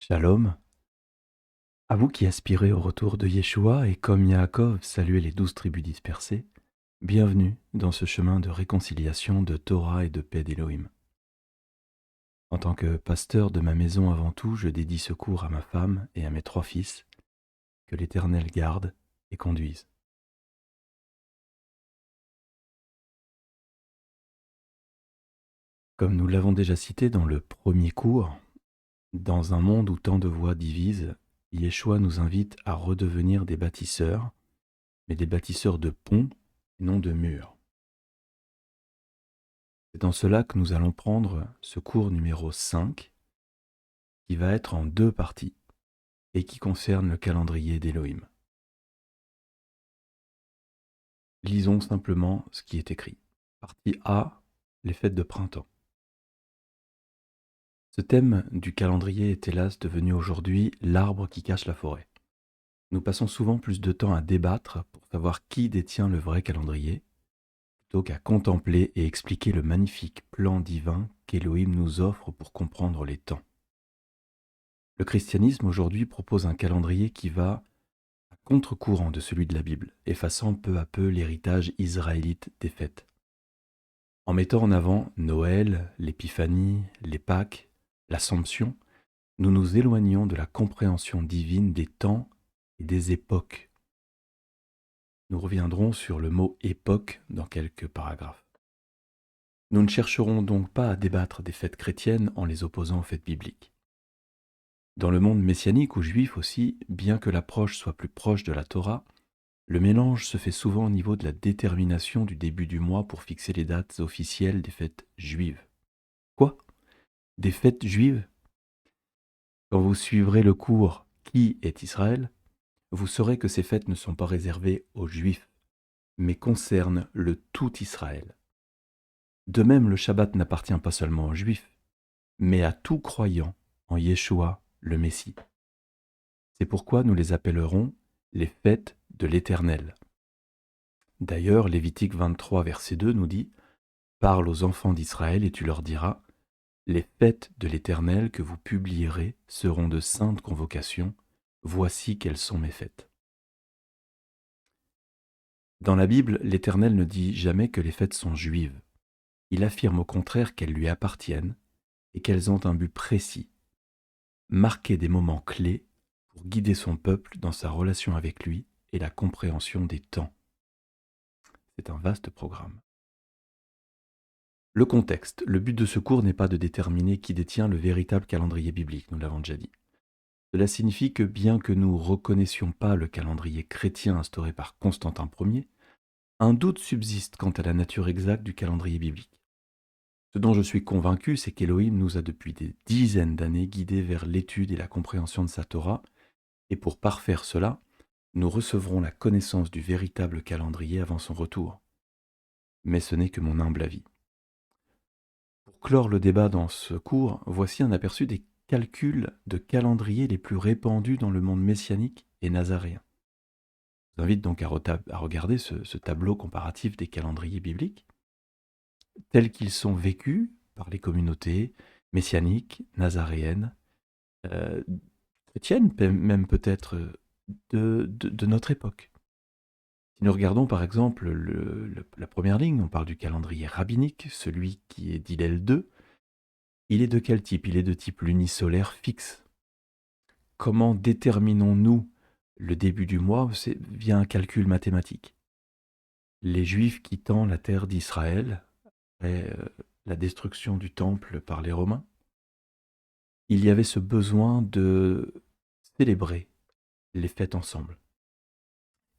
Shalom, à vous qui aspirez au retour de Yeshua et comme Yaakov saluez les 12 tribus dispersées, bienvenue dans ce chemin de réconciliation de Torah et de paix d'Élohim. En tant que pasteur de ma maison avant tout, je dédie ce cours à ma femme et à mes 3 fils, que l'Éternel garde et conduise. Comme nous l'avons déjà cité dans le premier cours, dans un monde où tant de voix divisent, Yeshua nous invite à redevenir des bâtisseurs, mais des bâtisseurs de ponts et non de murs. C'est dans cela que nous allons prendre ce cours numéro 5, qui va être en 2 parties et qui concerne le calendrier d'Élohim. Lisons simplement ce qui est écrit. Partie A, les fêtes de printemps. Ce thème du calendrier est hélas devenu aujourd'hui l'arbre qui cache la forêt. Nous passons souvent plus de temps à débattre pour savoir qui détient le vrai calendrier, plutôt qu'à contempler et expliquer le magnifique plan divin qu'Élohim nous offre pour comprendre les temps. Le christianisme aujourd'hui propose un calendrier qui va à contre-courant de celui de la Bible, effaçant peu à peu l'héritage israélite des fêtes. En mettant en avant Noël, l'Épiphanie, les Pâques, l'Assomption, nous nous éloignons de la compréhension divine des temps et des époques. Nous reviendrons sur le mot époque dans quelques paragraphes. Nous ne chercherons donc pas à débattre des fêtes chrétiennes en les opposant aux fêtes bibliques. Dans le monde messianique ou juif aussi, bien que l'approche soit plus proche de la Torah, le mélange se fait souvent au niveau de la détermination du début du mois pour fixer les dates officielles des fêtes juives. Quoi? Des fêtes juives? Quand vous suivrez le cours Qui est Israël, vous saurez que ces fêtes ne sont pas réservées aux juifs, mais concernent le tout Israël. De même, le Shabbat n'appartient pas seulement aux juifs, mais à tout croyant en Yeshua, le Messie. C'est pourquoi nous les appellerons les fêtes de l'Éternel. D'ailleurs, Lévitique 23, verset 2 nous dit « Parle aux enfants d'Israël et tu leur diras, les fêtes de l'Éternel que vous publierez seront de saintes convocations, voici quelles sont mes fêtes. » Dans la Bible, l'Éternel ne dit jamais que les fêtes sont juives. Il affirme au contraire qu'elles lui appartiennent et qu'elles ont un but précis, marquer des moments clés pour guider son peuple dans sa relation avec lui et la compréhension des temps. C'est un vaste programme. Le contexte. Le but de ce cours n'est pas de déterminer qui détient le véritable calendrier biblique, nous l'avons déjà dit. Cela signifie que bien que nous ne reconnaissions pas le calendrier chrétien instauré par Constantin Ier, un doute subsiste quant à la nature exacte du calendrier biblique. Ce dont je suis convaincu, c'est qu'Élohim nous a depuis des dizaines d'années guidés vers l'étude et la compréhension de sa Torah, et pour parfaire cela, nous recevrons la connaissance du véritable calendrier avant son retour. Mais ce n'est que mon humble avis. Pour clore le débat dans ce cours, voici un aperçu des calculs de calendrier les plus répandus dans le monde messianique et nazaréen. Je vous invite donc à regarder ce tableau comparatif des calendriers bibliques, tels qu'ils sont vécus par les communautés messianiques, nazaréennes, euh, chrétiennes même peut-être de notre époque. Si nous regardons par exemple la première ligne, on parle du calendrier rabbinique, celui qui est d'Hillel 2. Il est de quel type? Il est de type lunisolaire fixe. Comment déterminons-nous le début du mois? C'est via un calcul mathématique. Les Juifs quittant la terre d'Israël après la destruction du temple par les Romains, il y avait ce besoin de célébrer les fêtes ensemble.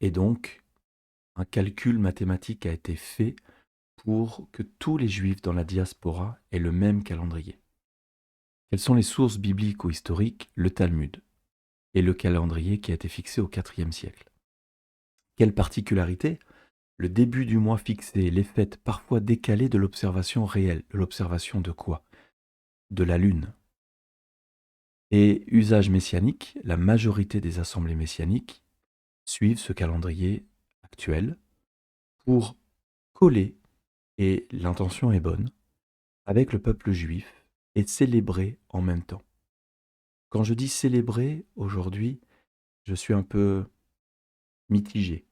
Et donc, un calcul mathématique a été fait pour que tous les Juifs dans la diaspora aient le même calendrier. Quelles sont les sources bibliques ou historiques? Le Talmud et le calendrier qui a été fixé au IVe siècle. Quelle particularité? Le début du mois fixé, les fêtes parfois décalées de l'observation réelle. De l'observation de quoi? De la lune. Et usage messianique, la majorité des assemblées messianiques suivent ce calendrier actuel pour coller, et l'intention est bonne, avec le peuple juif et célébrer en même temps. Quand je dis célébrer aujourd'hui, je suis un peu mitigé.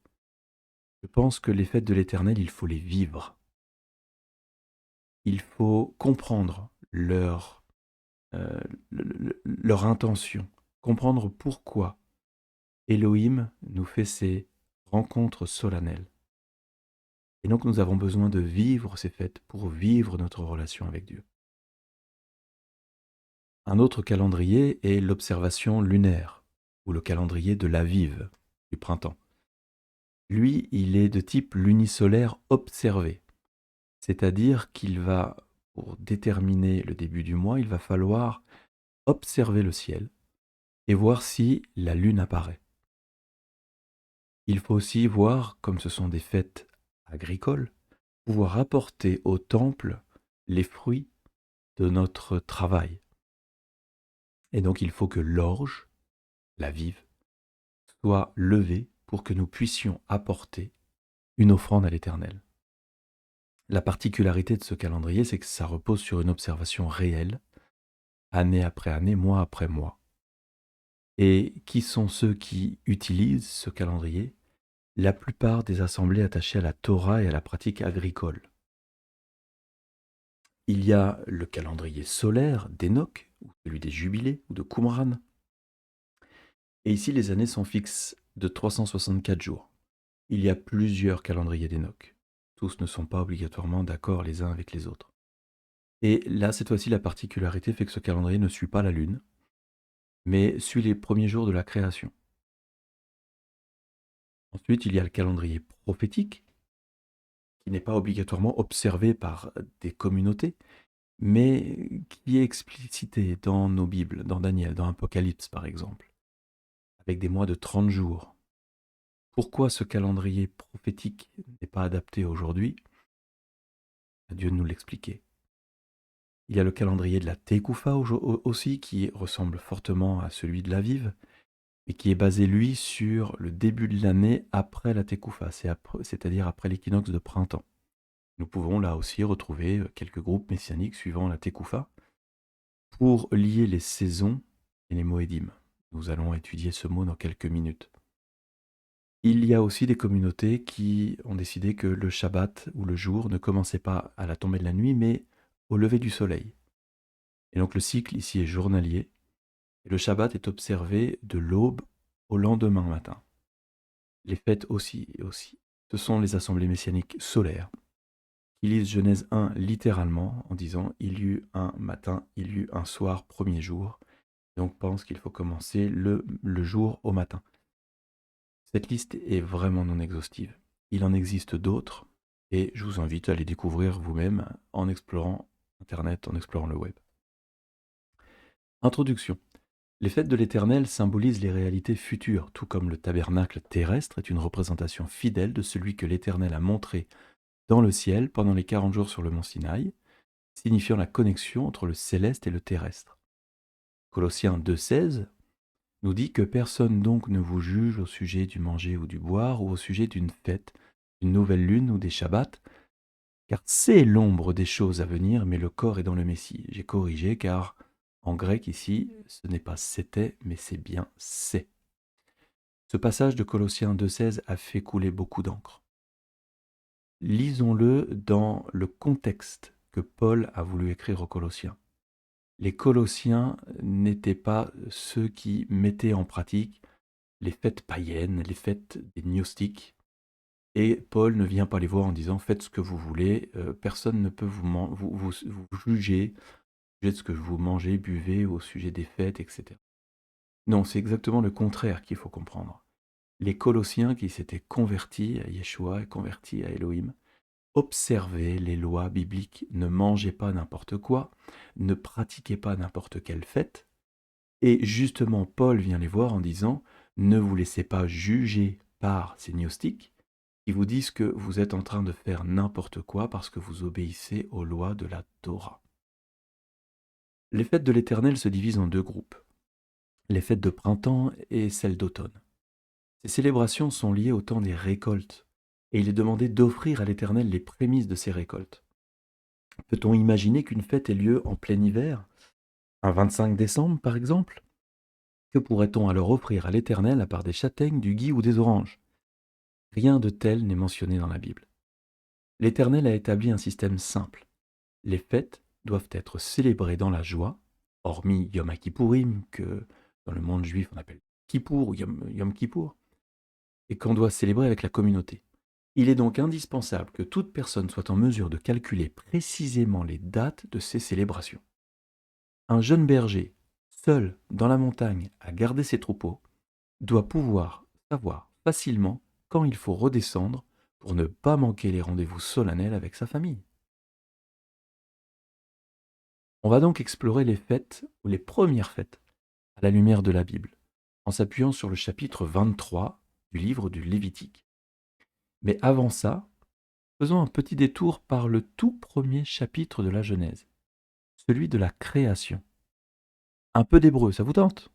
Je pense que les fêtes de l'Éternel, il faut les vivre. Il faut comprendre euh, leur intention, comprendre pourquoi Elohim nous fait ces rencontres solennelles. Et donc nous avons besoin de vivre ces fêtes pour vivre notre relation avec Dieu. Un autre calendrier est l'observation lunaire, ou le calendrier de l'Aviv, du printemps. Lui, il est de type lunisolaire observé, c'est-à-dire qu'il va, pour déterminer le début du mois, il va falloir observer le ciel et voir si la lune apparaît. Il faut aussi voir, comme ce sont des fêtes agricoles, pouvoir apporter au temple les fruits de notre travail. Et donc il faut que l'orge, la vive, soit levée pour que nous puissions apporter une offrande à l'Éternel. La particularité de ce calendrier, c'est que ça repose sur une observation réelle, année après année, mois après mois. Et qui sont ceux qui utilisent ce calendrier? La plupart des assemblées attachées à la Torah et à la pratique agricole. Il y a le calendrier solaire d'Enoch, ou celui des Jubilés, ou de Qumran. Et ici, les années sont fixes de 364 jours. Il y a plusieurs calendriers d'Enoch. Tous ne sont pas obligatoirement d'accord les uns avec les autres. Et là, cette fois-ci, la particularité fait que ce calendrier ne suit pas la Lune, mais suit les premiers jours de la création. Ensuite, il y a le calendrier prophétique, qui n'est pas obligatoirement observé par des communautés, mais qui est explicité dans nos Bibles, dans Daniel, dans Apocalypse par exemple, avec des mois de 30 jours. Pourquoi ce calendrier prophétique n'est pas adapté aujourd'hui? À Dieu de nous l'expliquer. Il y a le calendrier de la Tekufa aussi, qui ressemble fortement à celui de l'Aviv, et qui est basé, lui, sur le début de l'année après la Tekufa, c'est-à-dire après l'équinoxe de printemps. Nous pouvons là aussi retrouver quelques groupes messianiques suivant la Tekufa pour lier les saisons et les Moedim. Nous allons étudier ce mot dans quelques minutes. Il y a aussi des communautés qui ont décidé que le Shabbat ou le jour ne commençait pas à la tombée de la nuit, mais au lever du soleil. Et donc le cycle ici est journalier, et le Shabbat est observé de l'aube au lendemain matin. Les fêtes aussi. Ce sont les assemblées messianiques solaires, qui lisent Genèse 1 littéralement en disant « il y eut un matin, il y eut un soir, premier jour », donc pense qu'il faut commencer le jour au matin. Cette liste est vraiment non exhaustive. Il en existe d'autres, et je vous invite à les découvrir vous-même en explorant Internet, en explorant le web. Introduction. Les fêtes de l'Éternel symbolisent les réalités futures, tout comme le tabernacle terrestre est une représentation fidèle de celui que l'Éternel a montré dans le ciel pendant les 40 jours sur le mont Sinaï, signifiant la connexion entre le céleste et le terrestre. Colossiens 2,16 nous dit que personne donc ne vous juge au sujet du manger ou du boire, ou au sujet d'une fête, d'une nouvelle lune ou des shabbats, car c'est l'ombre des choses à venir, mais le corps est dans le Messie. J'ai corrigé, car en grec ici, ce n'est pas c'était, mais c'est bien c'est. Ce passage de Colossiens 2,16 a fait couler beaucoup d'encre. Lisons-le dans le contexte que Paul a voulu écrire aux Colossiens. Les Colossiens n'étaient pas ceux qui mettaient en pratique les fêtes païennes, les fêtes des gnostiques. Et Paul ne vient pas les voir en disant faites ce que vous voulez, personne ne peut vous juger au sujet de ce que vous mangez, buvez, au sujet des fêtes, etc. Non, c'est exactement le contraire qu'il faut comprendre. Les Colossiens qui s'étaient convertis à Yeshua et convertis à Elohim observaient les lois bibliques, ne mangez pas n'importe quoi, ne pratiquez pas n'importe quelle fête. Et justement, Paul vient les voir en disant ne vous laissez pas juger par ces gnostiques qui vous disent que vous êtes en train de faire n'importe quoi parce que vous obéissez aux lois de la Torah. Les fêtes de l'Éternel se divisent en deux groupes, les fêtes de printemps et celles d'automne. Ces célébrations sont liées au temps des récoltes, et il est demandé d'offrir à l'Éternel les prémices de ces récoltes. Peut-on imaginer qu'une fête ait lieu en plein hiver, un 25 décembre par exemple? Que pourrait-on alors offrir à l'Éternel à part des châtaignes, du gui ou des oranges? Rien de tel n'est mentionné dans la Bible. L'Éternel a établi un système simple. Les fêtes doivent être célébrées dans la joie, hormis Yom Kippourim, que dans le monde juif on appelle Kippour ou Yom Kippour, et qu'on doit célébrer avec la communauté. Il est donc indispensable que toute personne soit en mesure de calculer précisément les dates de ces célébrations. Un jeune berger, seul dans la montagne à garder ses troupeaux, doit pouvoir savoir facilement quand il faut redescendre pour ne pas manquer les rendez-vous solennels avec sa famille. On va donc explorer les fêtes, ou les premières fêtes, à la lumière de la Bible, en s'appuyant sur le chapitre 23 du livre du Lévitique. Mais avant ça, faisons un petit détour par le tout premier chapitre de la Genèse, celui de la création. Un peu d'hébreu, ça vous tente?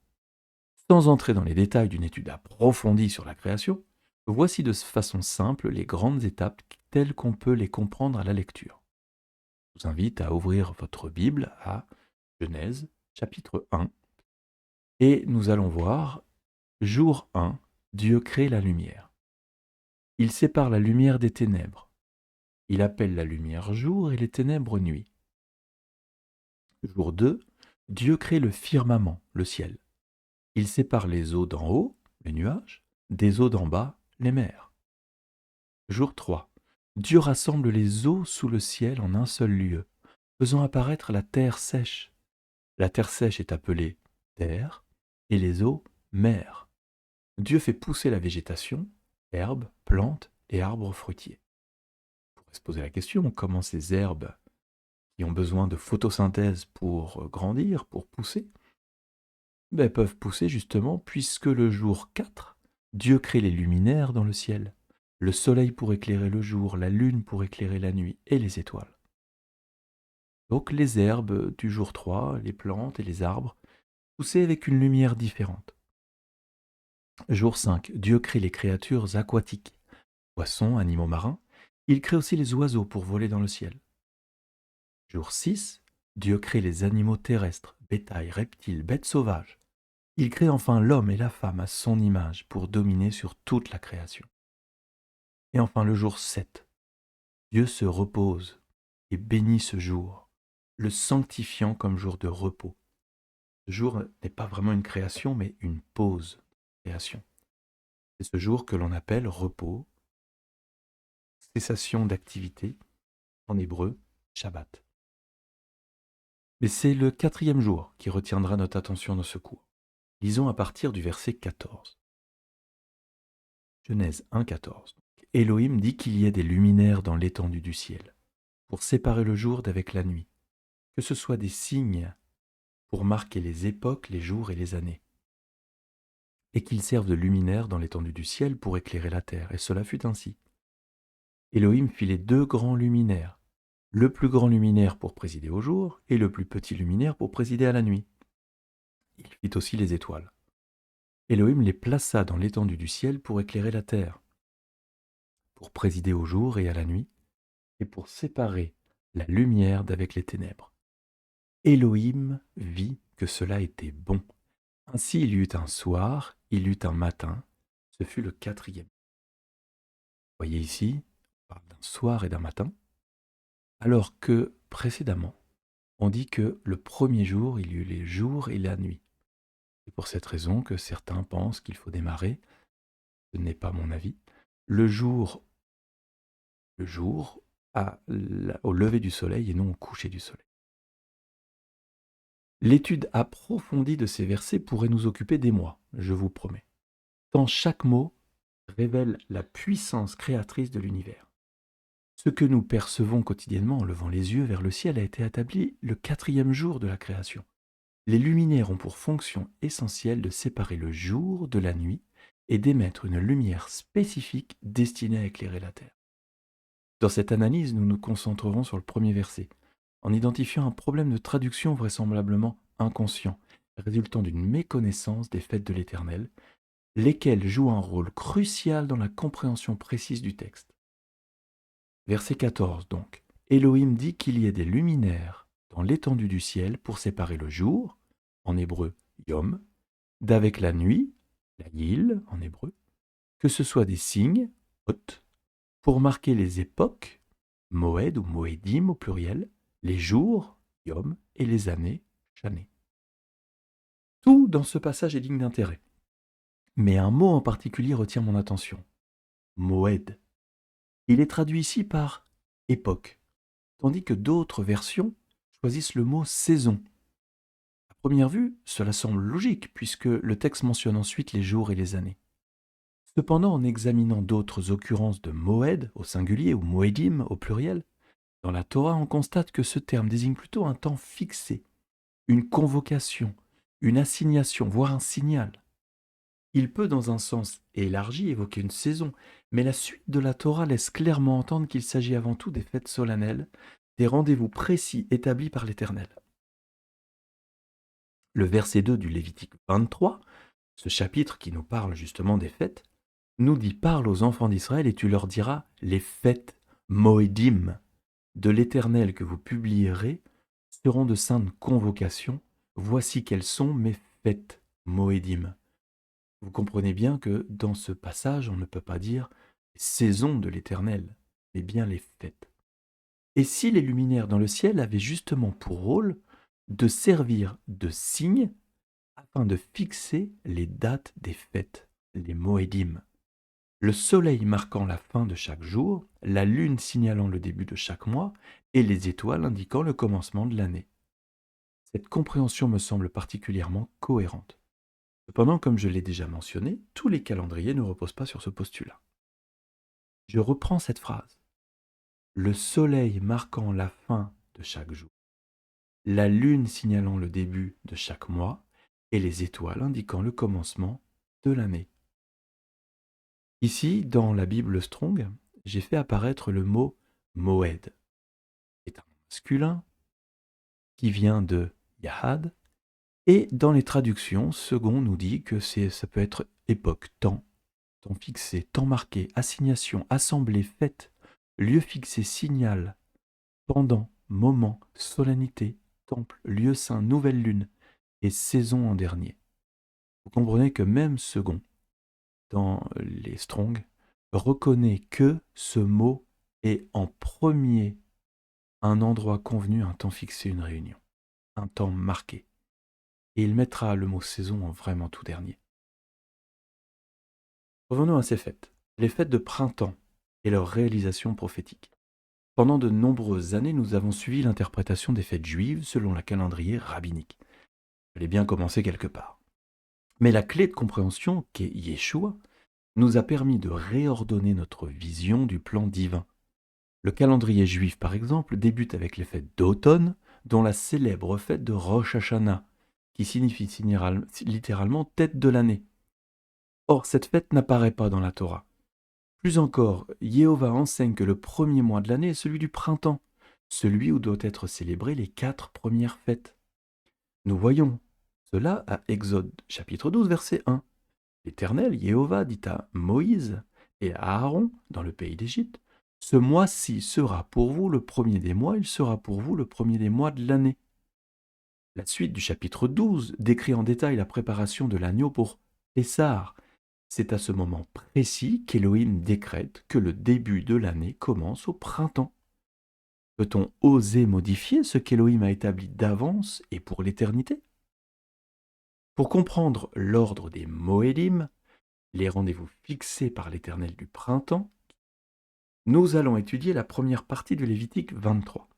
Sans entrer dans les détails d'une étude approfondie sur la création, voici de façon simple les grandes étapes telles qu'on peut les comprendre à la lecture. Je vous invite à ouvrir votre Bible à Genèse chapitre 1 et nous allons voir jour 1, Dieu crée la lumière. Il sépare la lumière des ténèbres. Il appelle la lumière jour et les ténèbres nuit. Jour 2, Dieu crée le firmament, le ciel. Il sépare les eaux d'en haut, les nuages, des eaux d'en bas, les mers. Jour 3, Dieu rassemble les eaux sous le ciel en un seul lieu, faisant apparaître la terre sèche. La terre sèche est appelée terre et les eaux mer. Dieu fait pousser la végétation, herbes, plantes et arbres fruitiers. On pourrait se poser la question, comment ces herbes qui ont besoin de photosynthèse pour grandir, pour pousser, peuvent pousser justement puisque le jour 4, Dieu crée les luminaires dans le ciel, le soleil pour éclairer le jour, la lune pour éclairer la nuit et les étoiles. Donc les herbes du jour 3, les plantes et les arbres, poussaient avec une lumière différente. Jour 5, Dieu crée les créatures aquatiques, poissons, animaux marins. Il crée aussi les oiseaux pour voler dans le ciel. Jour 6, Dieu crée les animaux terrestres, bétail, reptiles, bêtes sauvages. Il crée enfin l'homme et la femme à son image pour dominer sur toute la création. Et enfin le jour 7, Dieu se repose et bénit ce jour, le sanctifiant comme jour de repos. Ce jour n'est pas vraiment une création, mais une pause de création. C'est ce jour que l'on appelle repos, cessation d'activité, en hébreu, Shabbat. Mais c'est le 4e jour qui retiendra notre attention dans ce cours. Lisons à partir du verset 14. Genèse 1,14. Elohim dit qu'il y ait des luminaires dans l'étendue du ciel, pour séparer le jour d'avec la nuit, que ce soit des signes pour marquer les époques, les jours et les années, et qu'ils servent de luminaires dans l'étendue du ciel pour éclairer la terre, et cela fut ainsi. Elohim fit les 2 grands luminaires, le plus grand luminaire pour présider au jour, et le plus petit luminaire pour présider à la nuit. Il fit aussi les étoiles. Elohim les plaça dans l'étendue du ciel pour éclairer la terre, pour présider au jour et à la nuit, et pour séparer la lumière d'avec les ténèbres. Elohim vit que cela était bon. Ainsi il y eut un soir, il y eut un matin, ce fut le 4e. Vous voyez ici, on parle d'un soir et d'un matin, alors que précédemment, on dit que le premier jour, il y eut les jours et la nuit. C'est pour cette raison que certains pensent qu'il faut démarrer, ce n'est pas mon avis, le jour au lever du soleil et non au coucher du soleil. L'étude approfondie de ces versets pourrait nous occuper des mois, je vous promets, tant chaque mot révèle la puissance créatrice de l'univers. Ce que nous percevons quotidiennement en levant les yeux vers le ciel a été établi le 4e jour de la création. Les luminaires ont pour fonction essentielle de séparer le jour de la nuit et d'émettre une lumière spécifique destinée à éclairer la terre. Dans cette analyse, nous nous concentrerons sur le premier verset, en identifiant un problème de traduction vraisemblablement inconscient, résultant d'une méconnaissance des fêtes de l'Éternel, lesquelles jouent un rôle crucial dans la compréhension précise du texte. Verset 14 donc. Elohim dit qu'il y ait des luminaires dans l'étendue du ciel pour séparer le jour, en hébreu Yom, d'avec la nuit, la yil en hébreu, que ce soit des signes, ot, pour marquer les époques, moed ou moedim au pluriel, les jours, yom, et les années, shané. Tout dans ce passage est digne d'intérêt. Mais un mot en particulier retient mon attention. Moed. Il est traduit ici par époque, tandis que d'autres versions choisissent le mot saison. À première vue, cela semble logique, puisque le texte mentionne ensuite les jours et les années. Cependant, en examinant d'autres occurrences de moed au singulier ou moedim au pluriel, dans la Torah, on constate que ce terme désigne plutôt un temps fixé, une convocation, une assignation, voire un signal. Il peut, dans un sens élargi, évoquer une saison, mais la suite de la Torah laisse clairement entendre qu'il s'agit avant tout des fêtes solennelles, des rendez-vous précis établis par l'Éternel. Le verset 2 du Lévitique 23, ce chapitre qui nous parle justement des fêtes, nous dit: parle aux enfants d'Israël et tu leur diras les fêtes Moedim de l'Éternel que vous publierez seront de saintes convocations. Voici quelles sont mes fêtes Moedim. Vous comprenez bien que dans ce passage, on ne peut pas dire les saisons de l'Éternel, mais bien les fêtes. Et si les luminaires dans le ciel avaient justement pour rôle de servir de signe afin de fixer les dates des fêtes, les Moedim. Le soleil marquant la fin de chaque jour, la lune signalant le début de chaque mois et les étoiles indiquant le commencement de l'année. Cette compréhension me semble particulièrement cohérente. Cependant, comme je l'ai déjà mentionné, tous les calendriers ne reposent pas sur ce postulat. Je reprends cette phrase. Le soleil marquant la fin de chaque jour, la lune signalant le début de chaque mois et les étoiles indiquant le commencement de l'année. Ici, dans la Bible Strong, j'ai fait apparaître le mot Moed. C'est un mot masculin qui vient de Yahad, et dans les traductions, Second nous dit que ça peut être époque, temps fixé, temps marqué, assignation, assemblée, fête, lieu fixé, signal, pendant, moment, solennité, temple, lieu saint, nouvelle lune, et saison en dernier. Vous comprenez que même Second, dans les Strong, reconnaît que ce mot est en premier un endroit convenu, un temps fixé, une réunion, un temps marqué. Et il mettra le mot saison en vraiment tout dernier. Revenons à ces fêtes, les fêtes de printemps et leur réalisation prophétique. Pendant de nombreuses années, nous avons suivi l'interprétation des fêtes juives selon la calendrier rabbinique. Il fallait bien commencer quelque part. Mais la clé de compréhension, qu'est Yeshua, nous a permis de réordonner notre vision du plan divin. Le calendrier juif, par exemple, débute avec les fêtes d'automne, dont la célèbre fête de Rosh Hashanah, qui signifie littéralement tête de l'année. Or, cette fête n'apparaît pas dans la Torah. Plus encore, Jéhovah enseigne que le premier mois de l'année est celui du printemps, celui où doivent être célébrées les 4 premières fêtes. Nous voyons cela à Exode chapitre 12, verset 1. L'Éternel, Jéhovah, dit à Moïse et à Aaron, dans le pays d'Égypte, « Ce mois-ci sera pour vous le premier des mois, il sera pour vous le premier des mois de l'année. » La suite du chapitre 12 décrit en détail la préparation de l'agneau pour Pessah. C'est à ce moment précis qu'Élohim décrète que le début de l'année commence au printemps. Peut-on oser modifier ce qu'Élohim a établi d'avance et pour l'éternité? Pour comprendre l'ordre des Moédim, les rendez-vous fixés par l'Éternel du printemps, nous allons étudier la première partie du Lévitique 23.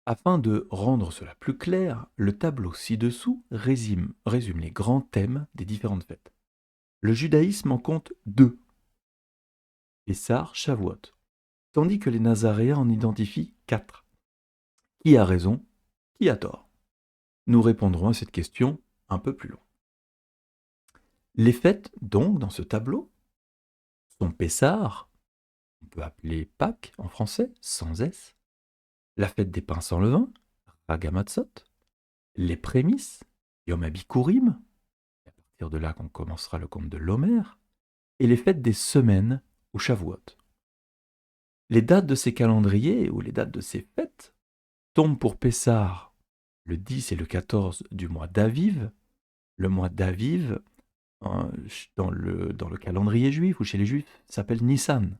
Afin de rendre cela plus clair, le tableau ci-dessous résume les grands thèmes des différentes fêtes. Le judaïsme en compte 2, Pessah, Shavuot, tandis que les Nazaréens en identifient 4. Qui a raison? Qui a tort? Nous répondrons à cette question un peu plus loin. Les fêtes, donc, dans ce tableau, sont Pessah, on peut appeler Pâques en français, sans S, la fête des pains sans levain, Ragamatzot, les prémices, Yom HaBikurim, à partir de là qu'on commencera le compte de l'Omer, et les fêtes des semaines, ou Shavuot. Les dates de ces calendriers, ou les dates de ces fêtes, tombent pour Pessah le 10 et le 14 du mois d'Aviv, Le mois d'Aviv, dans le calendrier juif ou chez les juifs, s'appelle Nissan.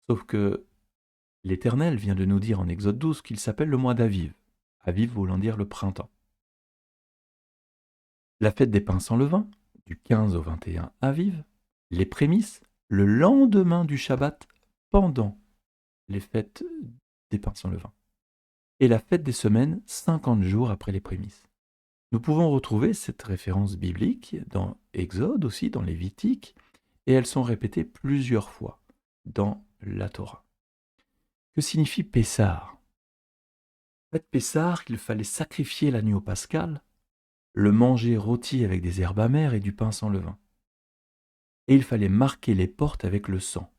Sauf que l'Éternel vient de nous dire en Exode 12 qu'il s'appelle le mois d'Aviv. Aviv voulant dire le printemps. La fête des pains sans levain, du 15 au 21 Aviv. Les prémices, le lendemain du Shabbat, pendant les fêtes des pains sans levain. Et la fête des semaines, 50 jours après les prémices. Nous pouvons retrouver cette référence biblique dans Exode aussi, dans Lévitique, et elles sont répétées plusieurs fois dans la Torah. Que signifie Pessah? En fait, Pessah, il fallait sacrifier l'agneau pascal, le manger rôti avec des herbes amères et du pain sans levain. Et il fallait marquer les portes avec le sang.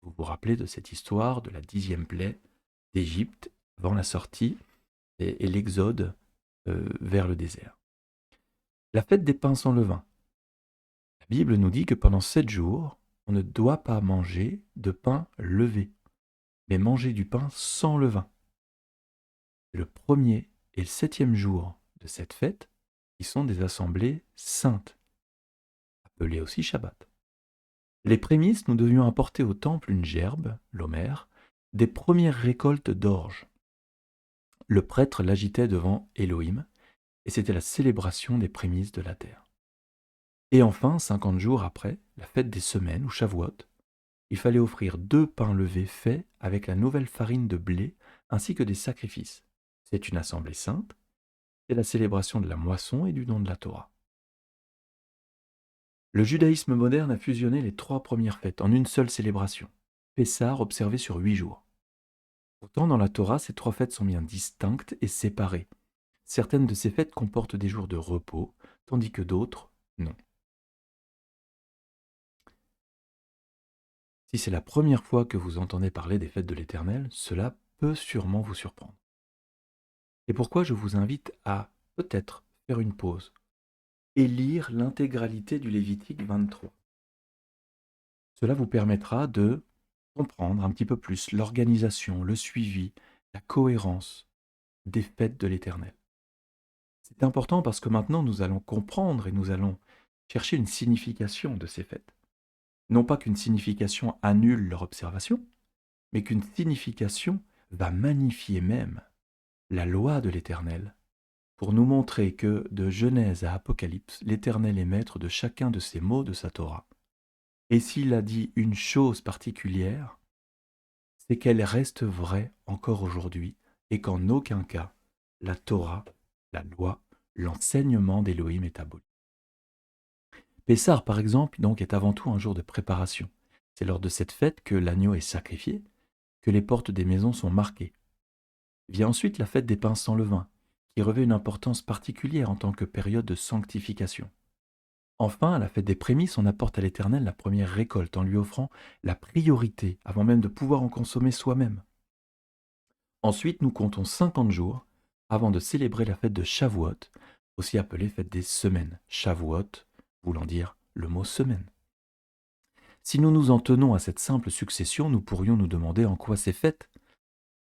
Vous vous rappelez de cette histoire de la 10e plaie d'Égypte avant la sortie et l'exode vers le désert. La fête des pains sans levain. La Bible nous dit que pendant 7 jours, on ne doit pas manger de pain levé, mais manger du pain sans levain. Le premier et le 7e jour de cette fête, qui sont des assemblées saintes, appelées aussi Shabbat. Les prémices, nous devions apporter au temple une gerbe, l'homère, des premières récoltes d'orge. Le prêtre l'agitait devant Élohim, et c'était la célébration des prémices de la terre. Et enfin, 50 jours après, la fête des semaines, ou Shavuot, il fallait offrir 2 pains levés faits avec la nouvelle farine de blé, ainsi que des sacrifices. C'est une assemblée sainte, c'est la célébration de la moisson et du don de la Torah. Le judaïsme moderne a fusionné les 3 premières fêtes en une seule célébration, Pessah observé sur 8 jours. Pourtant, dans la Torah, ces 3 fêtes sont bien distinctes et séparées. Certaines de ces fêtes comportent des jours de repos, tandis que d'autres, non. Si c'est la première fois que vous entendez parler des fêtes de l'Éternel, cela peut sûrement vous surprendre. C'est pourquoi je vous invite à peut-être faire une pause et lire l'intégralité du Lévitique 23. Cela vous permettra de comprendre un petit peu plus l'organisation, le suivi, la cohérence des fêtes de l'Éternel. C'est important parce que maintenant nous allons comprendre et nous allons chercher une signification de ces fêtes. Non pas qu'une signification annule leur observation, mais qu'une signification va magnifier même la loi de l'Éternel pour nous montrer que de Genèse à Apocalypse, l'Éternel est maître de chacun de ces mots de sa Torah. Et s'il a dit une chose particulière, c'est qu'elle reste vraie encore aujourd'hui et qu'en aucun cas la Torah, la loi, l'enseignement d'Élohim est aboli. Pessah, par exemple, donc, est avant tout un jour de préparation. C'est lors de cette fête que l'agneau est sacrifié, que les portes des maisons sont marquées. Vient ensuite la fête des pains sans levain, qui revêt une importance particulière en tant que période de sanctification. Enfin, à la fête des prémices, on apporte à l'Éternel la première récolte en lui offrant la priorité avant même de pouvoir en consommer soi-même. Ensuite, nous comptons 50 jours avant de célébrer la fête de Shavuot, aussi appelée fête des semaines. Shavuot voulant dire le mot semaine. Si nous nous en tenons à cette simple succession, nous pourrions nous demander en quoi ces fêtes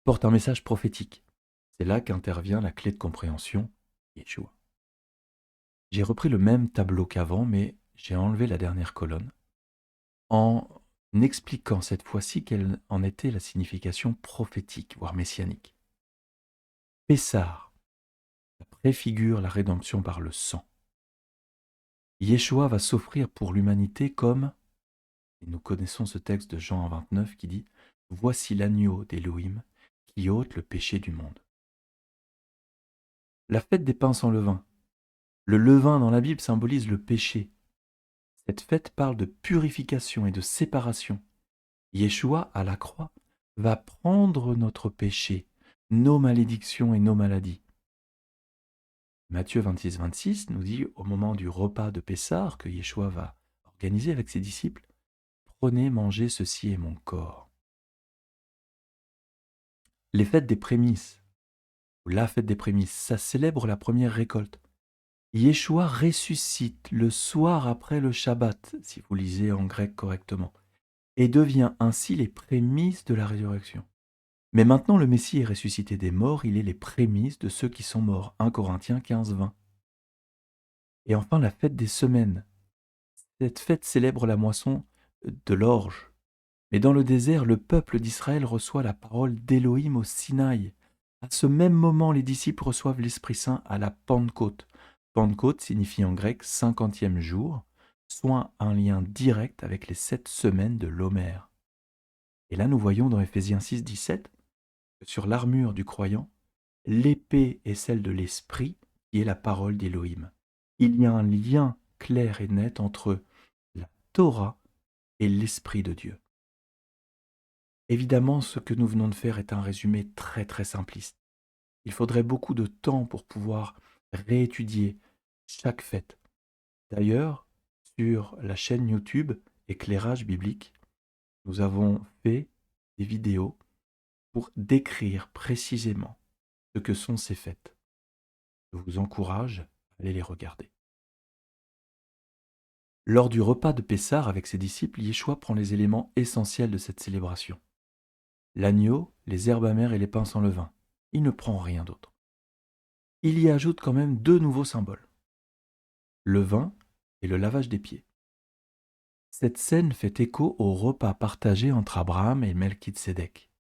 portent un message prophétique. C'est là qu'intervient la clé de compréhension, Yeshua. J'ai repris le même tableau qu'avant, mais j'ai enlevé la dernière colonne, en expliquant cette fois-ci quelle en était la signification prophétique, voire messianique. Pessah préfigure la rédemption par le sang. Yeshua va s'offrir pour l'humanité comme, et nous connaissons ce texte de Jean 29 qui dit « Voici l'agneau d'Élohim qui ôte le péché du monde ». La fête des pains sans levain. Le levain dans la Bible symbolise le péché. Cette fête parle de purification et de séparation. Yeshua, à la croix, va prendre notre péché, nos malédictions et nos maladies. Matthieu 26-26 nous dit, au moment du repas de Pessah que Yeshua va organiser avec ses disciples, « Prenez, mangez, ceci est mon corps ». Les fêtes des prémices, ou la fête des prémices, ça célèbre la première récolte. Yeshua ressuscite le soir après le Shabbat, si vous lisez en grec correctement, et devient ainsi les prémices de la résurrection. Mais maintenant le Messie est ressuscité des morts, il est les prémices de ceux qui sont morts. 1 Corinthiens 15-20. Et enfin, la fête des semaines. Cette fête célèbre la moisson de l'orge. Mais dans le désert, le peuple d'Israël reçoit la parole d'Élohim au Sinaï. À ce même moment, les disciples reçoivent l'Esprit Saint à la Pentecôte. Pentecôte signifie en grec 50e jour, soit un lien direct avec les 7 semaines de l'Homère. Et là, nous voyons dans Éphésiens 6, 17 que sur l'armure du croyant, l'épée est celle de l'Esprit, qui est la parole d'Élohim. Il y a un lien clair et net entre la Torah et l'Esprit de Dieu. Évidemment, ce que nous venons de faire est un résumé très très simpliste. Il faudrait beaucoup de temps pour pouvoir réétudier chaque fête. D'ailleurs, sur la chaîne YouTube Éclairage biblique, nous avons fait des vidéos pour décrire précisément ce que sont ces fêtes. Je vous encourage à aller les regarder. Lors du repas de Pessah avec ses disciples, Yeshua prend les éléments essentiels de cette célébration. L'agneau, les herbes amères et les pains sans levain. Il ne prend rien d'autre. Il y ajoute quand même 2 nouveaux symboles, le vin et le lavage des pieds. Cette scène fait écho au repas partagé entre Abraham et Melchitsédek,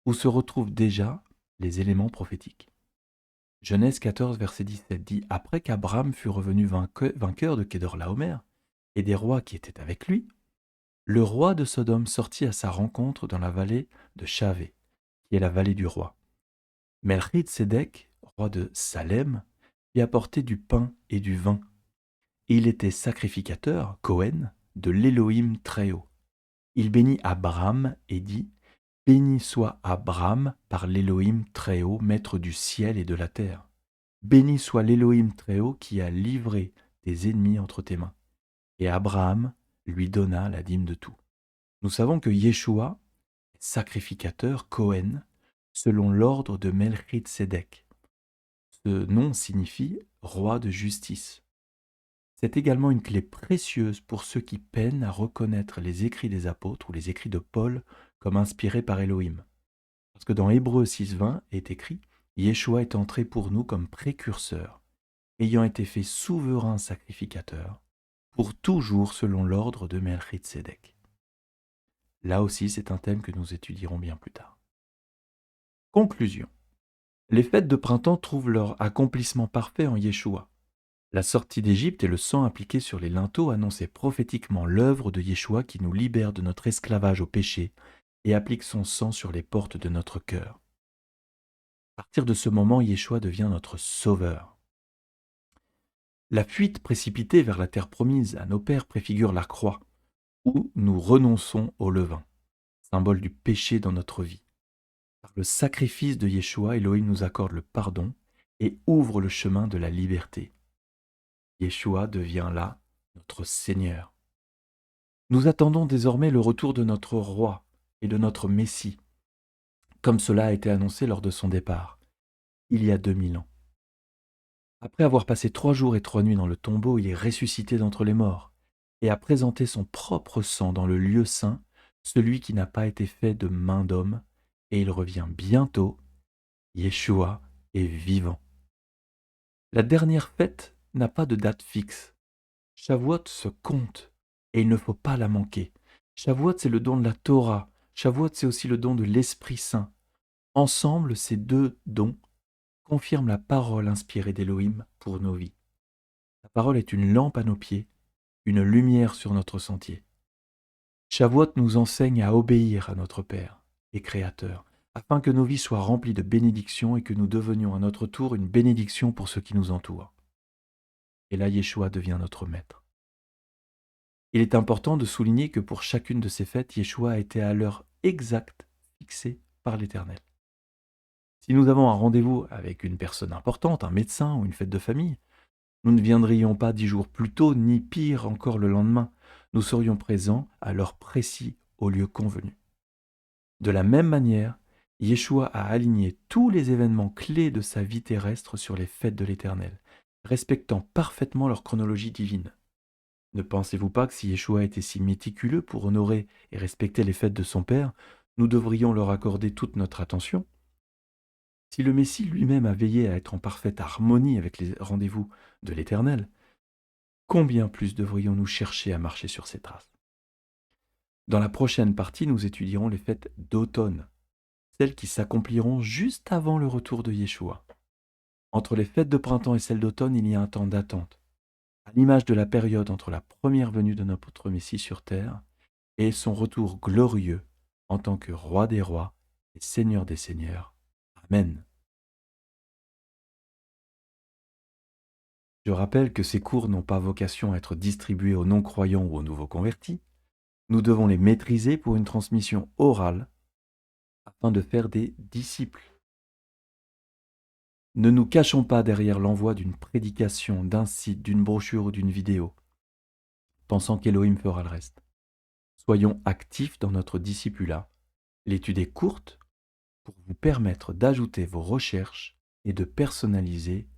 où se retrouvent déjà les éléments prophétiques. Genèse 14, verset 17 dit « Après qu'Abraham fut revenu vainqueur de Kedorlaomer et des rois qui étaient avec lui, le roi de Sodome sortit à sa rencontre dans la vallée de Shavé, qui est la vallée du roi. Melchitsédek, roi de Salem, lui apportait du pain et du vin. Et il était sacrificateur, Cohen, de l'Élohim Très-Haut. Il bénit Abraham et dit « Béni soit Abraham par l'Élohim Très-Haut, maître du ciel et de la terre. Béni soit l'Élohim Très-Haut qui a livré tes ennemis entre tes mains. » Et Abraham lui donna la dîme de tout. Nous savons que Yeshua est sacrificateur, Cohen, selon l'ordre de Melchitsédek. Ce nom signifie roi de justice. C'est également une clé précieuse pour ceux qui peinent à reconnaître les écrits des apôtres ou les écrits de Paul comme inspirés par Elohim. Parce que dans Hébreux 6.20 est écrit « Yeshua est entré pour nous comme précurseur, ayant été fait souverain sacrificateur, pour toujours selon l'ordre de Melchitsédek. » Là aussi, c'est un thème que nous étudierons bien plus tard. Conclusion. Les fêtes de printemps trouvent leur accomplissement parfait en Yeshua. La sortie d'Égypte et le sang appliqué sur les linteaux annonçaient prophétiquement l'œuvre de Yeshua qui nous libère de notre esclavage au péché et applique son sang sur les portes de notre cœur. À partir de ce moment, Yeshua devient notre sauveur. La fuite précipitée vers la terre promise à nos pères préfigure la croix, où nous renonçons au levain, symbole du péché dans notre vie. Par le sacrifice de Yeshua, Elohim nous accorde le pardon et ouvre le chemin de la liberté. Yeshua devient là notre Seigneur. Nous attendons désormais le retour de notre roi et de notre Messie, comme cela a été annoncé lors de son départ, il y a 2000 ans. Après avoir passé 3 jours et 3 nuits dans le tombeau, il est ressuscité d'entre les morts et a présenté son propre sang dans le lieu saint, celui qui n'a pas été fait de main d'homme, et il revient bientôt. Yeshua est vivant. La dernière fête n'a pas de date fixe. Shavuot se compte et il ne faut pas la manquer. Shavuot, c'est le don de la Torah. Shavuot, c'est aussi le don de l'Esprit Saint. Ensemble, ces 2 dons confirment la parole inspirée d'Élohim pour nos vies. La parole est une lampe à nos pieds, une lumière sur notre sentier. Shavuot nous enseigne à obéir à notre Père et Créateur, afin que nos vies soient remplies de bénédictions et que nous devenions à notre tour une bénédiction pour ceux qui nous entourent. Et là, Yeshua devient notre Maître. Il est important de souligner que pour chacune de ces fêtes, Yeshua a été à l'heure exacte fixée par l'Éternel. Si nous avons un rendez-vous avec une personne importante, un médecin ou une fête de famille, nous ne viendrions pas 10 jours plus tôt, ni pire encore le lendemain. Nous serions présents à l'heure précise au lieu convenu. De la même manière, Yeshua a aligné tous les événements clés de sa vie terrestre sur les fêtes de l'Éternel, respectant parfaitement leur chronologie divine. Ne pensez-vous pas que si Yeshua était si méticuleux pour honorer et respecter les fêtes de son Père, nous devrions leur accorder toute notre attention? Si le Messie lui-même a veillé à être en parfaite harmonie avec les rendez-vous de l'Éternel, combien plus devrions-nous chercher à marcher sur ses traces? Dans la prochaine partie, nous étudierons les fêtes d'automne, celles qui s'accompliront juste avant le retour de Yeshua. Entre les fêtes de printemps et celles d'automne, il y a un temps d'attente, à l'image de la période entre la première venue de notre Messie sur terre et son retour glorieux en tant que roi des rois et seigneur des seigneurs. Amen. Je rappelle que ces cours n'ont pas vocation à être distribués aux non-croyants ou aux nouveaux convertis. Nous devons les maîtriser pour une transmission orale afin de faire des disciples. Ne nous cachons pas derrière l'envoi d'une prédication, d'un site, d'une brochure ou d'une vidéo, pensant qu'Élohim fera le reste. Soyons actifs dans notre discipulat. L'étude est courte pour vous permettre d'ajouter vos recherches et de personnaliser